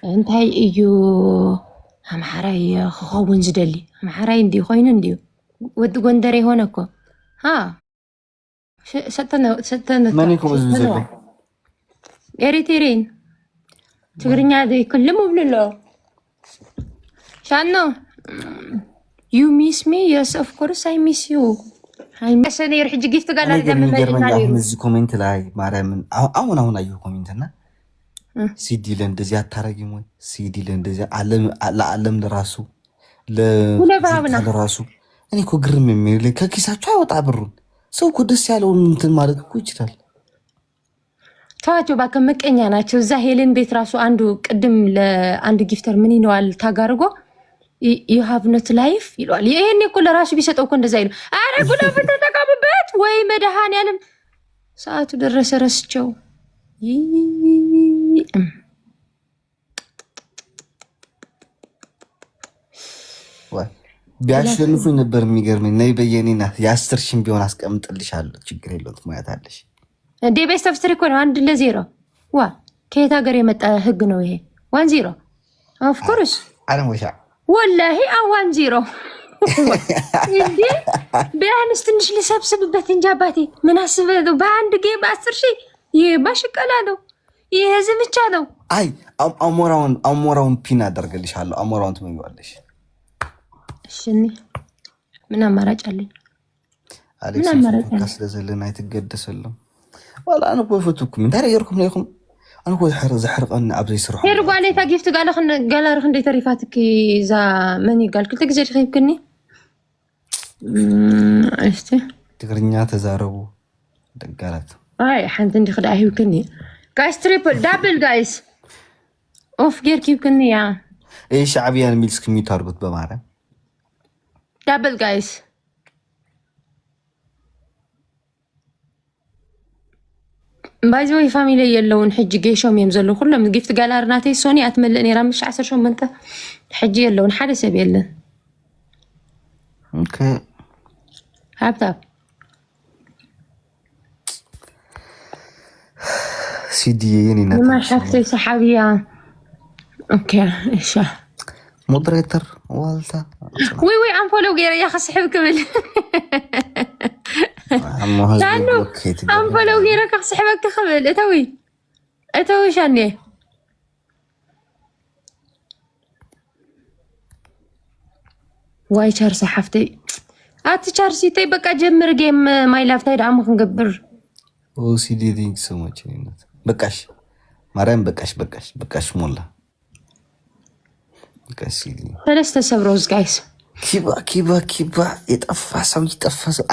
እንታይ እዩ ኣምሓራይ ክኸውን ዝደሊ ኣምሓራይ እንዲሁ ኮይኑ እንዲሁ ወዲ ጎንደር የሆነ እኮ መኒኩም እዚ ዘሎ ኤሪትሬን ትግርኛ ዘይክልም ብልሎ ሻኖ ዩ ሚስ ሚ የስ ኦፍ ኮርስ አይ ሚስ ዩ አይመሰነ ይርሕ ጊፍት ጋር እዚ ኮሜንት ላይ ማርያምን አሁን አየሁ ኮሜንትና ሲዲ ለእንደዚህ አታረጊም ወይ ሲዲ ለእንደዚህ ለዓለም ለራሱ ለራሱ እኔ እኮ ግርም የሚል ከኪሳቸው አይወጣ ብሩን ሰው እኮ ደስ ያለውን እንትን ማለት እኮ ይችላል። ተዋቸው ባከ መቀኛ ናቸው። እዛ ሄለን ቤት ራሱ አንዱ ቅድም ለአንድ ጊፍተር ምን ይነዋል ታጋርጎ you have not life ይሏል። ይሄኔ እኮ ለራሱ ቢሰጠው እኮ እንደዛ ይሉ አረ ጉዳፍ ተጠቀምበት ወይ መድሃን ያለም ሰዓቱ ደረሰ ረስቸው ቢያሸንፉኝ ነበር የሚገርመኝ። ነይ በየኔና የ10 ሺህ ቢሆን አስቀምጥልሻለሁ ችግር የለውም ትሞያታለሽ። እንዴ ቤስት ኦፍ 3 እኮ ነው 1-0 ዋ ከየት ሀገር የመጣ ህግ ነው ይሄ 1-0 ኦፍ ኮርስ አረሞሻ ወላሂ 1-0 እንዴ ቢያንስ ትንሽ ልሰብስብበት እንጂ አባቴ ምን አስበው በአንድ ጌም 10 ሺህ ይሄ ማሽቀላ ነው። ይሄ ህዝብ ብቻ ነው። አይ አሞራውን ፒን አደርግልሻለሁ። አሞራውን ትመኛለሽ። እሺ ምን አማራጭ አለኝ? አሌክስ ካስለዘለና አይተገደሰለም ወላ አነ ኮፈቱኩም እንታረ ይርኩም ለይኩም አነ ኮ ዘሕርቀን አብዘይ ስራሕ ሄር ጓሌታ ጊፍት ጋላርክ እንደ ተሪፋትክ ዛ ምን ይጋል ክልተ ግዜ ትኸይብክኒ እስቲ ትግርኛ ተዛረቡ ደጋላት አይ ሓንቲ እንዲ ክዳ ይብክኒ ጋይስ ትሪፕል ዳብል ጋይስ ኦፍ ጌር ኪብክኒ ያ اي شعبيان ሚልስክ ሚታርጉት በማረ ዳብል ጋይስ ባይዘው ፋሚሊ የለውን ሕጂ ጌሾም የምዘሉ ሁሉም ጊፍት ጋላርናተይ ሶኒ አትመለኒ ራምሽ 10 መንተ ሕጂ የለውን ሓደ ሰብ የለን ኦኬ ሃብታብ ሲዲ የኔና ما شفتي صحابيا اوكي ايش مودريتر والتا وي ام فولو غير يا خصحب كمل ام فولو غير خصحبك خبل اتوي شاني واي شار صحفتي اتشارسي تي بقى جمر جيم ماي لاف تايد عم نقبر او سي دي ثينك سو ماتش بقاش ማርያም በቃሽ ሞላ በቃሽ ሲዲ ثلاثه ሰብሮዝ ጋይስ ኪባ የጠፋ ሰው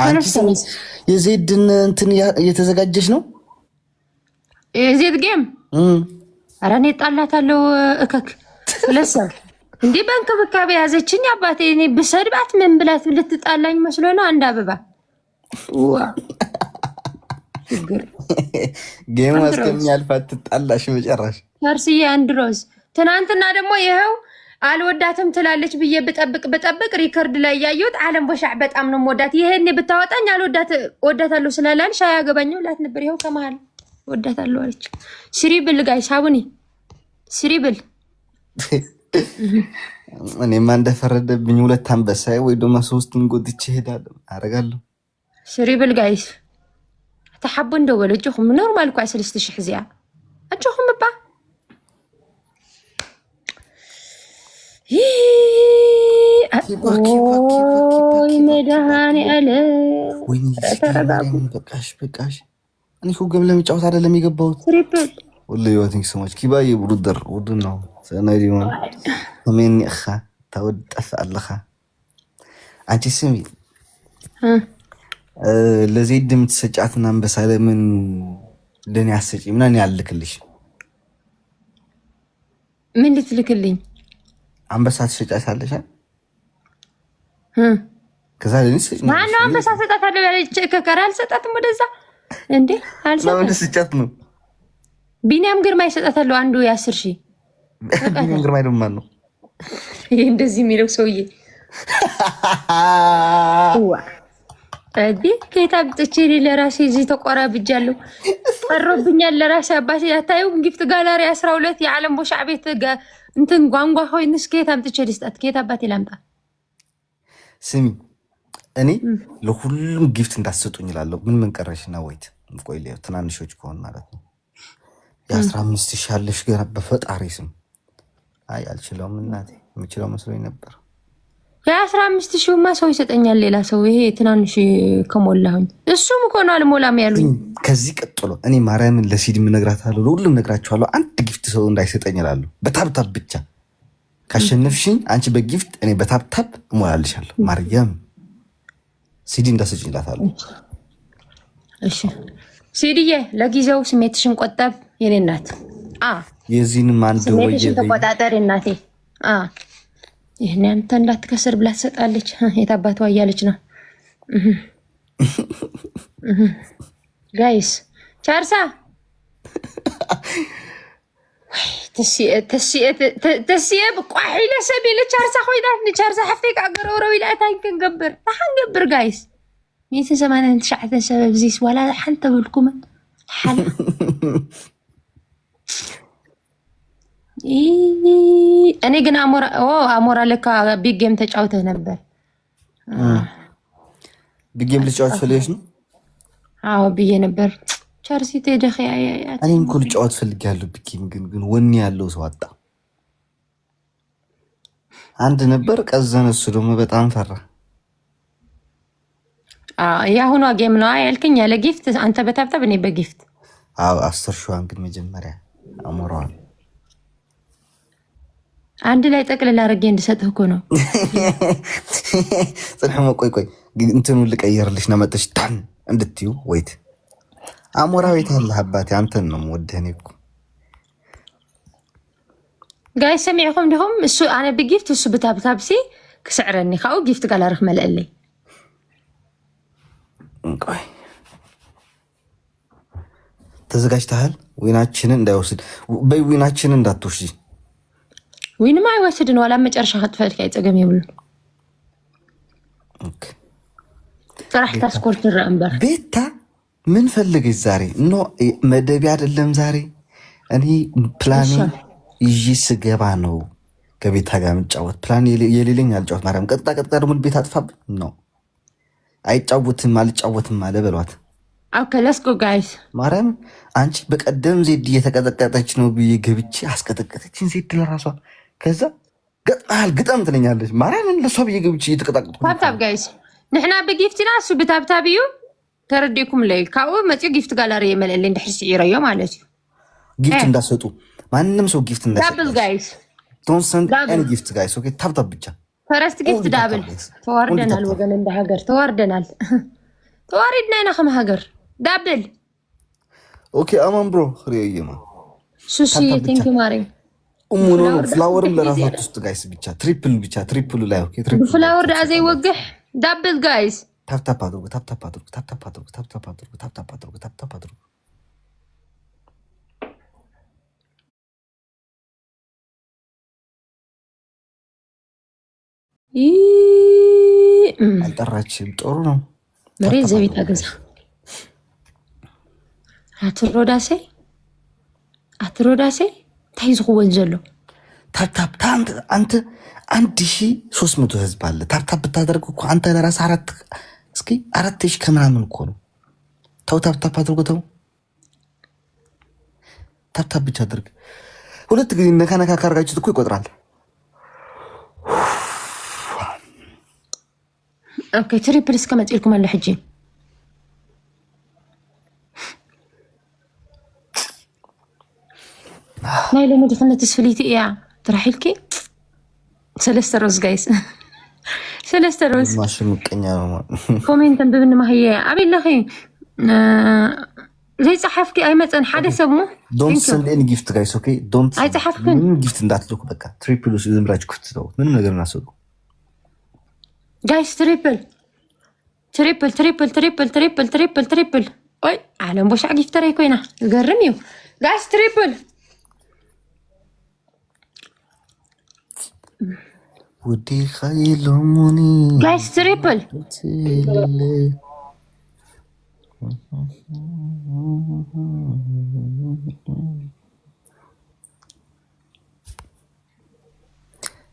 አንቺ የዜድን እንትን እየተዘጋጀች ነው የዜድ ጌም አራኔ ጣላታለው እከክ ለሰብ እንዴ በእንክብካቤ ያዘችኝ አባቴ እኔ ብሰድባት ምን ብላት ልትጣላኝ መስሎ ነው አንድ አበባ ችግር ጌም እስከሚያልፋት ትጣላሽ መጨረሻ ታርሲያ አንድሮስ ትናንትና ደግሞ ይሄው አልወዳትም ትላለች ብዬ በጠብቅ ሪከርድ ላይ ያየሁት ዓለም በሻዕ በጣም ነው ወዳት ይሄኔ ብታወጣኝ ወዳታለሁ ስላላልሽ አያገባኝም ላት ነበር ይሄው ከመሃል ወዳታለሁ አለች ሲሪብል ጋይስ አቡኒ ሲሪብል እኔማ እንደፈረደብኝ ሁለት አንበሳ ወይ ደግሞ ሶስቱን ጎድቼ ሄዳለሁ አረጋለሁ ሲሪብል ጋይስ تحبوا ندو وجهكم نورمال كويس 3000 زيا اجوهم بابا كيبا مدهاني على وين بقاش انا كو قبل ما يጫወት አይደለም የገባሁት ትሪፕል والله you think so much كيبا يبردر ودنا سنايديون ومن اخ تودف الله አንቺ ስሚ ለዜድ የምትሰጫትና አንበሳ ለምን ለኔ አሰጪ ምናምን ያልክልሽ ምን ልትልክልኝ አንበሳ ትሰጫታለሽ ከዛ ለኔ ሰጪ ማን ነው አንበሳ ሰጣታለሁ ያለች ከከራ አልሰጣትም ወደዛ እንዴ አልሰጣትም ለምን ትሰጫት ነው ቢኒያም ግርማ ይሰጣታለሁ አንዱ የ10 ሺህ ቢኒያም ግርማ ደግሞ ማን ነው እንደዚህ የሚለው ሰውዬ أدي كيتا بتشيري لراسي زي تقرا بجالو قربني لراسي أباسي أتايو جبت جالاري أسرع ولاتي عالم بوش عبيت انتن ጓንጓ ሆይ ንስ كيتا بتشيري ستات كيتا أباتي لامጣ ስሚ እኔ ለሁሉም ጊፍት እንዳትሰጡኝ እላለሁ ምን ቀረሽና ወይት ቆይ ሊዮ ትናንሾች ከሆነ ማለት ነው የ15000 አለሽ ገና በፈጣሪ ስም አይ አልችለውም እናቴ የምችለው መስሎኝ ነበር የ15000 ማ ሰው ይሰጠኛል ሌላ ሰው ይሄ ትናንሽ ከሞላሁኝ እሱም እኮ ነው አልሞላም ያሉኝ ከዚህ ቀጥሎ እኔ ማርያምን ለሲዲ ምነግራታለሁ ለሁሉም ነግራቸዋለሁ አንድ ጊፍት ሰው እንዳይሰጠኝ እላለሁ በታብታብ ብቻ ካሸነፍሽኝ አንቺ በጊፍት እኔ በታብታብ እሞላልሻለሁ ማርያም ሲዲ እንዳሰጭኝ እላታለሁ እሺ ሲዲዬ ለጊዜው ስሜትሽን ቆጠብ የኔ እናት የዚህን ማን ደወየ ስሜትሽን ተቆጣጠሪ እናቴ ይሄን አንተ እንዳትከስር ብላ ትሰጣለች የታባቷ እያለች ነው ጋይስ ቻርሳ تسيه بقاحيله سبيله شارسه خويدات شارسه حفتك اقرورو الى تاين كنقبر حنقبر جايز 189 سبب زيس ولا حنت بالكم حل انا قنا امورا لك بيج جيم تጫውተህ ነበር ቢግ ጌም ልጫወት ፈልገሽ ነው አዎ ብዬ ነበር ቻርሲ ተደኸያ እኔ እንኳን ልጫወት ፈልጋለሁ ቢኪም ግን ወኔ ያለው ሰው አጣ አንድ ነበር ቀዘነ እሱ ደግሞ በጣም ፈራ ያሁኑ ጌም ነው ያልከኝ ያለ ጊፍት አንተ በታብታብ እኔ በጊፍት 10 ሺዋን ግን መጀመሪያ አሞራው አንድ ላይ ጠቅልላ አረጌ እንድሰጥህ እኮ ነው ጽንሐ ቆይ እንትኑ ልቀየርልሽ ነው መጥሽ ታን እንድትዩ ወይት አሞራው ይታል አባቴ አንተን ነው ወደኔ እኮ ጋይ ሰሚዕኩም ዲኹም እሱ አነ በጊፍት እሱ በታብታብሲ ክስዕረኒ ካው ጊፍት ጋላርክ መልእልይ ቆይ ተዘጋጅተሃል ዊናችንን እንዳይወስድ በዊናችንን እንዳትወስጂ ዊንማ አይወስድን ወላ መጨረሻ ከተፈልክ አይጸገም ይብሉ ኦኬ ጥራህ ታስኮርት ረምበር ቤታ ምን ፈልገሽ ዛሬ ኖ መደቢ አይደለም ዛሬ እኔ ፕላን ይጂ ስገባ ነው ከቤታ ጋር መጫወት ፕላን የሌለኝ አልጫወት ማርያም ቀጥታ ደግሞ ቤት አጥፋብ ነው አይጫወትም አልጫወትም አለ በሏት ኦኬ ሌትስ ጎ ጋይስ ማርያም አንቺ በቀደም ዜድ እየተቀጠቀጠች ነው ብዬ ገብቼ አስቀጠቀጠችኝ ዜድ ለራሷ ከዛ ገጣል ግጣም ትለኛለች ማርያምን ለሷ ብዬ ገብቼ እየተቀጠቀጥኩ ታብታብ ጋይስ ንሕና በጊፍትና እሱ በታብታብዩ ተረዲኩም ላይ ካው መጪ ጊፍት ጋላሪ የመለለ እንደሕስ ይረዮ ማለት እዩ ጊፍት እንዳሰጡ ማንንም ሰው ጊፍት እንዳሰጡ ዳብል ጋይስ ዶንት ሰንድ ኤኒ ጊፍት ጋይስ ኦኬ ታብታብ ብቻ ፈረስት ጊፍት ዳብል ተዋርደናል ወገን እንደ ሀገር ተዋርደናል ተዋርድና ኢና ከም ሀገር ዳብል ኦኬ አማን ብሮ ሪየማ ሱሲ ቲንክ ማሪ ኡሙኖ ፍላወርም ለራሳት ውስጥ ጋይስ ብቻ ትሪፕል ላይ ኦኬ ትሪፕል ፍላወር ዳዘይ ወግህ ዳብል ጋይስ ታፕታፕ አድርጉ ታፕታፕ አድርጉ አልጠራችም ጥሩ ነው መሬት ዘቢት አገዛ አትሮዳሴ ታይዝኹወን ዘሎ ታፕታፕ አንተ 1300 ህዝብ አለ ታፕታፕ ብታደርጉ እኮ አንተ ለራስ 4000 ከምናምን እኮ ነው ተው ታፕታፕ አድርጉ ተው ታፕታፕ ብቻ አድርግ ሁለት ጊዜ ነካነካ ካርጋችሁት እኮ ይቆጥራል ኦኬ ትሪፕል እስከመጥልኩም አለ ሕጂ ናይ ለመድ خنت ስፍሊቲ እያ ትራሒልኪ ሰለስተ ሮዝ ጋይስ ሰለስተ ሮዝ ማሽ ምቀኛ ኮሜንት እንብብን ማህየ አብለኺ زي صحفكي اي مثلا حدا سمو don't send any gift guys okay don't اي صحفكن gift እንዳትልኩ በቃ ትሪፕል ዝምራችሁ ክፍት ነው ምንም ነገር እናሰጡ ጋይስ ትሪፕል ኦይ ዓለም ቦሻ ጊፍተር አይኮይና ዝገርም እዩ ጋይስ ትሪፕል ودي خيلوموني ጋይስ ትሪፕል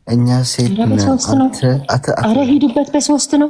እኛ ሴት ኧረ ሂዱበት በ3 ነው።